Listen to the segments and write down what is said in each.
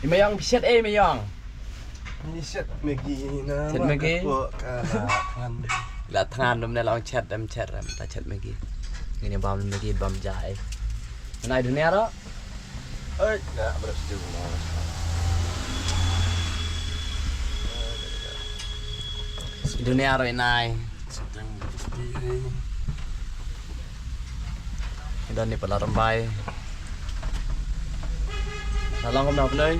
Mày ăn chết ê mày ăn. Ini set Maggi na. Set Maggi? Kalatan. Là than hôm nay là chết em chết rồi, ta chết Maggi. Ini bam Maggi bam jai. Này dunia đó. Ơi, nggak bersetuju. Dunia rồi này. Sedang bersetuju. Dan ni pala rambai. Salam hôm nào nơi.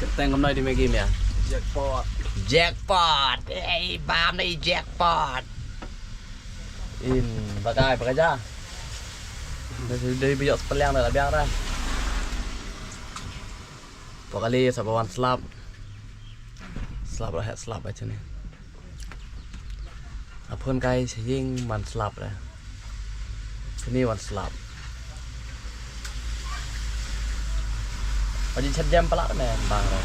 Keteng hôm nay đi Maggi mẹ. Jackpot. Jackpot. Hey, bam này jackpot. In pakai aja. Dari bijak sepeliang dah biang dah. Kali sabawan slap. Slap lah, slap aja nih. Apun kai sing man slap dah. Ini one slap. Bagi chat jam pala nih bang dah.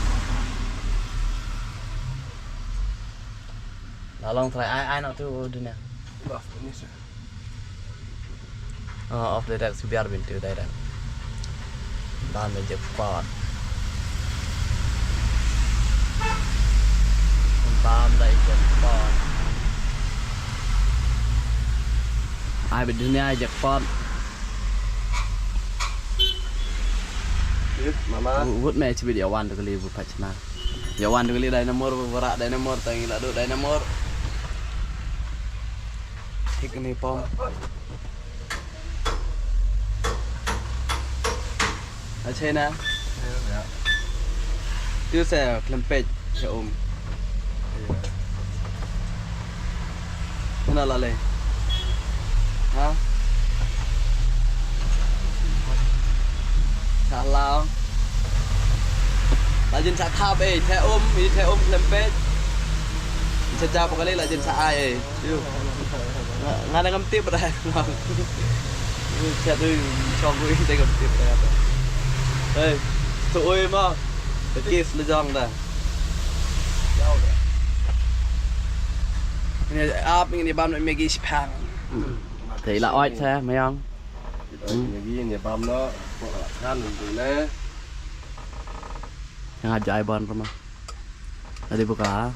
Lalong try ai nak tu dunia. Maaf, ini sih. Off direct biar bintu direct. Dan jackpot. Bam dari jackpot. Ai bên dunia jackpot. Mama. Vút mẹ chỉ biết điều one được live phải chăng? Điều one được live dynamor berat dynamor tangi lah do dynamor. Hik ni pom. Ở trên nè. Tiêu xe klempet cho Mana lah le? Hả? Salah. Lajin sa thap the klempet. Sejak kali lajin sa ai. Nggak ada ngemtip dah. Chat tu cho gue tay ngemtip dah. Hey, tụi mà. Cái kiss là giang dah. Ini ap ini bam nak Maggi spam. Thì là oai xe mấy ông. Maggi ini bam nó kan ini. Yang ajaib ban rumah. Nanti buka.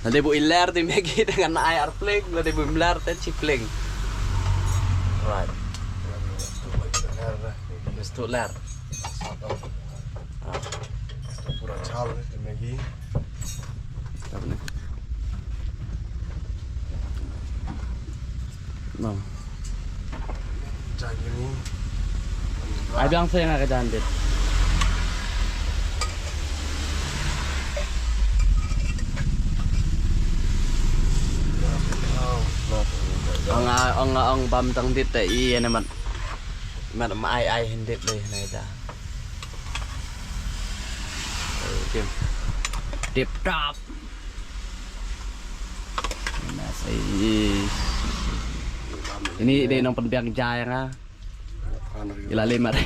Nanti bu iler di Maggi dengan air pling, nanti bu iler dan cipling. Right. Mesti ler. Pura chal di Maggi. Apa ni? No. Jangan ini. Ai bilang saya nak kerjaan dit. Ang bam tang dit tại y này mà ai hình dit đây này ta. Tip top. Ini nang penbiang jaya nga. Ilalim ada.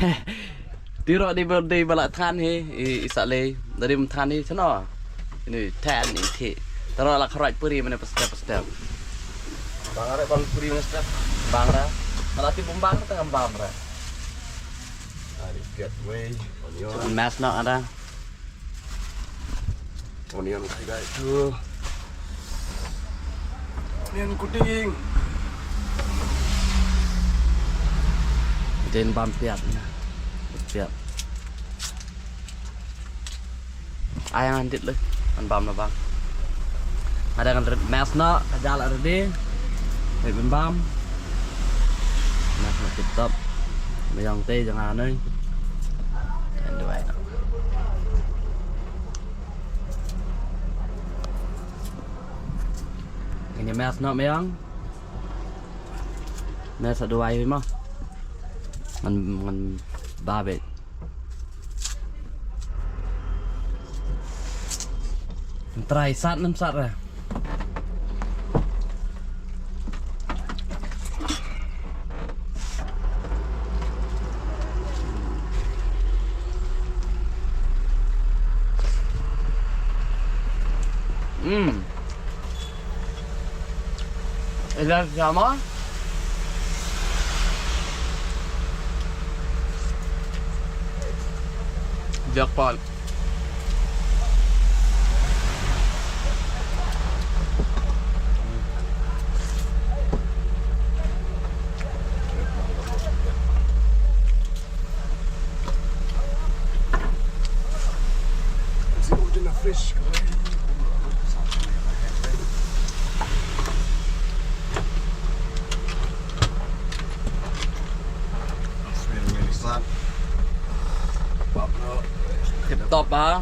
Tiro di balak than he isale dari than ni sono. Ini tan ni thi. Taro la kharai puri mana step. Bang arek bang puri step. Bang ra. Malati bumbang tengah bam ra. Ari gateway. Onion. Mas no ada. Onion kayak itu. Onion kuning. Trên bam piat nè. Piat. Ai yang antit lu? An bam na bang. Ada kan mas no, kajal ada di. Hei bam. Mas no tip top. Bayang teh jangan ơi. Kan dua. Ini mas no bayang. Mas dua ai mah. Ngan babet. Try sat nam sat ra. Ila sama. jackpot. Si udah na fresh. Tiếp tục hả?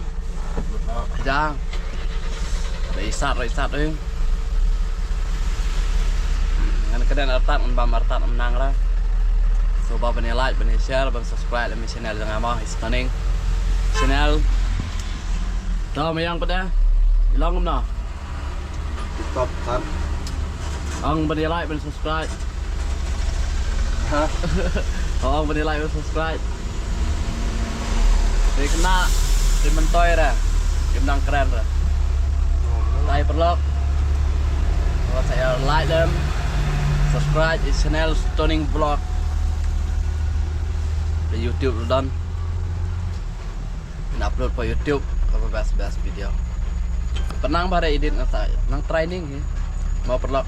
Dạ. Rồi sạt đi. Kan kadang artat bam artat menang lah. So bapa ni like, bani share, bani subscribe dalam channel jangan mah stunning channel. Tahu mayang pada. Ilang mana? TikTok kan. Ang bani like, bani subscribe. Hah? Ang bani like, bani subscribe. Dia kena di mentoy dah. Dia menang keren dah. Saya perlu kalau saya like them, subscribe di channel Stunning Vlog di YouTube dan upload ke YouTube apa best video. Penang pada edit nang training ya. Mau perlu